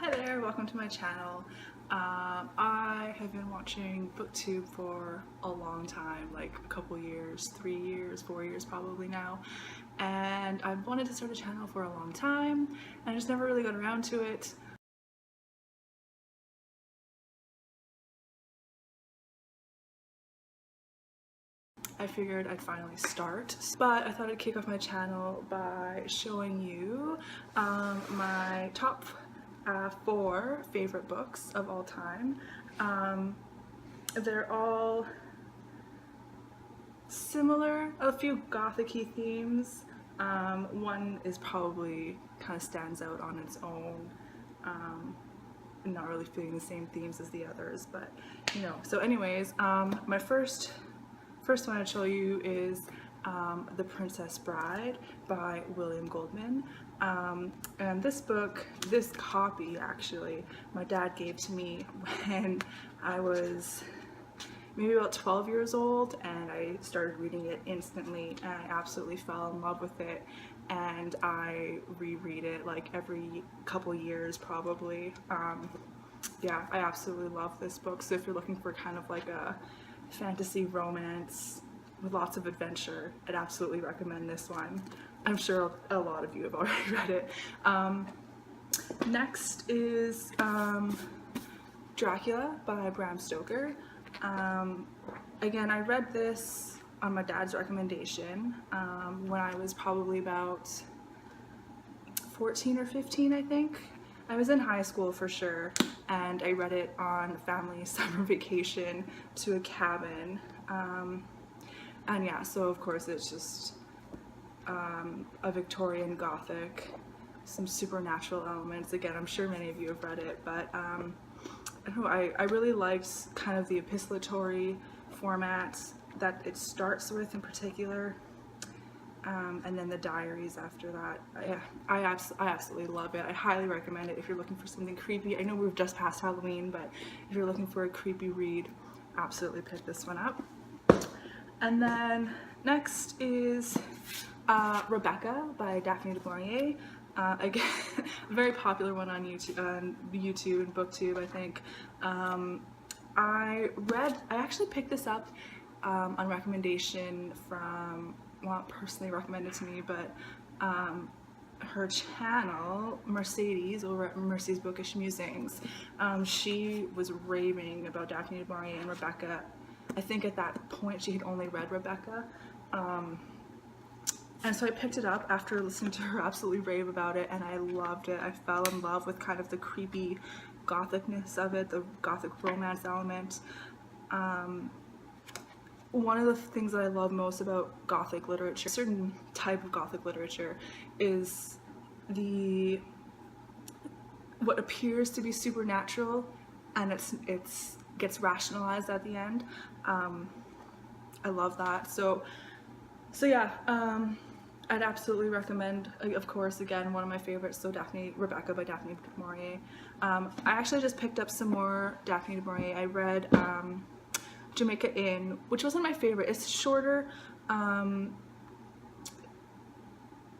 Hi there, welcome to my channel. I have been watching BookTube for a long time, like a couple years, 3 years, 4 years probably now, and I've wanted to start a channel for a long time and I just never really got around to it. I figured I'd finally start, but I thought I'd kick off my channel by showing you my top 4 favorite books of all time. They're all similar, a few gothic-y themes. One is probably kind of stands out on its own, not really fitting the same themes as the others, but you know. So anyways, my first one I'd show you is The Princess Bride by William Goldman. And this book, this copy actually, my dad gave to me when I was maybe about 12 years old, and I started reading it instantly and I absolutely fell in love with it, and I reread it like every couple years probably. Yeah, I absolutely love this book. So if you're looking for kind of like a fantasy romance with lots of adventure, I'd absolutely recommend this one. I'm sure a lot of you have already read it. Next is Dracula by Bram Stoker. Again, I read this on my dad's recommendation when I was probably about 14 or 15, I think. I was in high school for sure, and I read it on family summer vacation to a cabin. And yeah, so of course it's just a Victorian Gothic, some supernatural elements. Again, I'm sure many of you have read it, but I don't know, I really liked kind of the epistolatory format that it starts with in particular. And then the diaries after that. Yeah, I absolutely love it. I highly recommend it if you're looking for something creepy. I know we've just passed Halloween, but if you're looking for a creepy read, absolutely pick this one up. And then next is Rebecca by Daphne du Maurier. Again, a very popular one on YouTube and BookTube, I think. I actually picked this up on recommendation from, well, not personally recommended to me, but her channel, Mercedes, over at Mercy's Bookish Musings. She was raving about Daphne du Maurier and Rebecca. I think at that point she had only read Rebecca. And so I picked it up after listening to her absolutely rave about it, and I loved it. I fell in love with kind of the creepy gothicness of it, the gothic romance element. One of the things that I love most about gothic literature, a certain type of gothic literature, is what appears to be supernatural, and it's gets rationalized at the end. I love that. So yeah, I'd absolutely recommend, of course, again, one of my favorites, so Rebecca by Daphne du Maurier. I actually just picked up some more Daphne du Maurier. I read Jamaica Inn, which wasn't my favorite. It's shorter.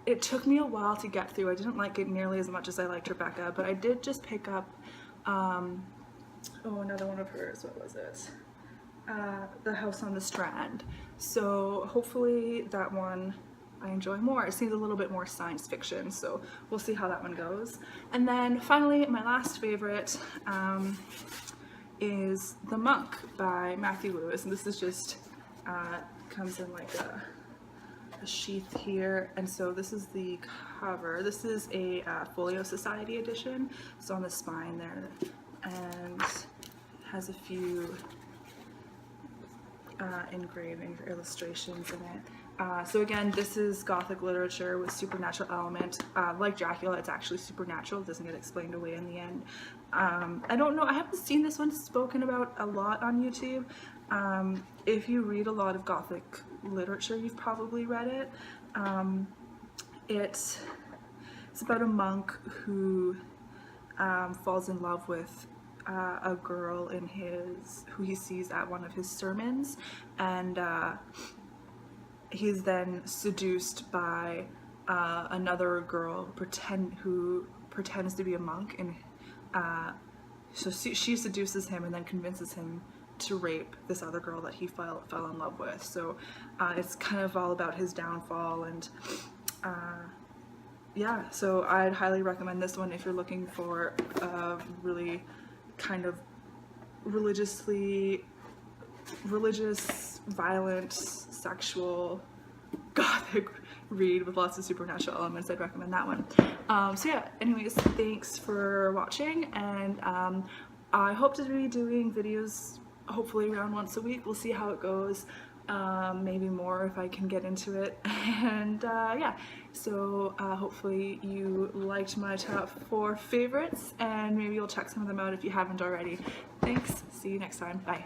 It took me a while to get through. I didn't like it nearly as much as I liked Rebecca, but I did just pick up another one of hers. What was it? The House on the Strand. So hopefully that one I enjoy more. It seems a little bit more science fiction, so we'll see how that one goes. And then finally, my last favorite is The Monk by Matthew Lewis, and this is just comes in like a sheath here, and so this is the cover. This is a Folio Society edition, so on the spine there, and has a few engraving illustrations in it. So again, this is gothic literature with supernatural element. Like Dracula, it's actually supernatural. It doesn't get explained away in the end. I don't know, I haven't seen this one spoken about a lot on YouTube. If you read a lot of gothic literature, you've probably read it. It's about a monk who falls in love with a girl who he sees at one of his sermons, and he's then seduced by another girl who pretends to be a monk so she seduces him and then convinces him to rape this other girl that he fell in love with. So it's kind of all about his downfall, and yeah, so I'd highly recommend this one if you're looking for a really kind of religious, violent, sexual, gothic read with lots of supernatural elements. I'd recommend that one. So yeah, anyways, thanks for watching, and I hope to be doing videos hopefully around once a week. We'll see how it goes. Maybe more if I can get into it. And yeah, so hopefully you liked my top 4 favorites, and maybe you'll check some of them out if you haven't already. Thanks, see you next time, bye.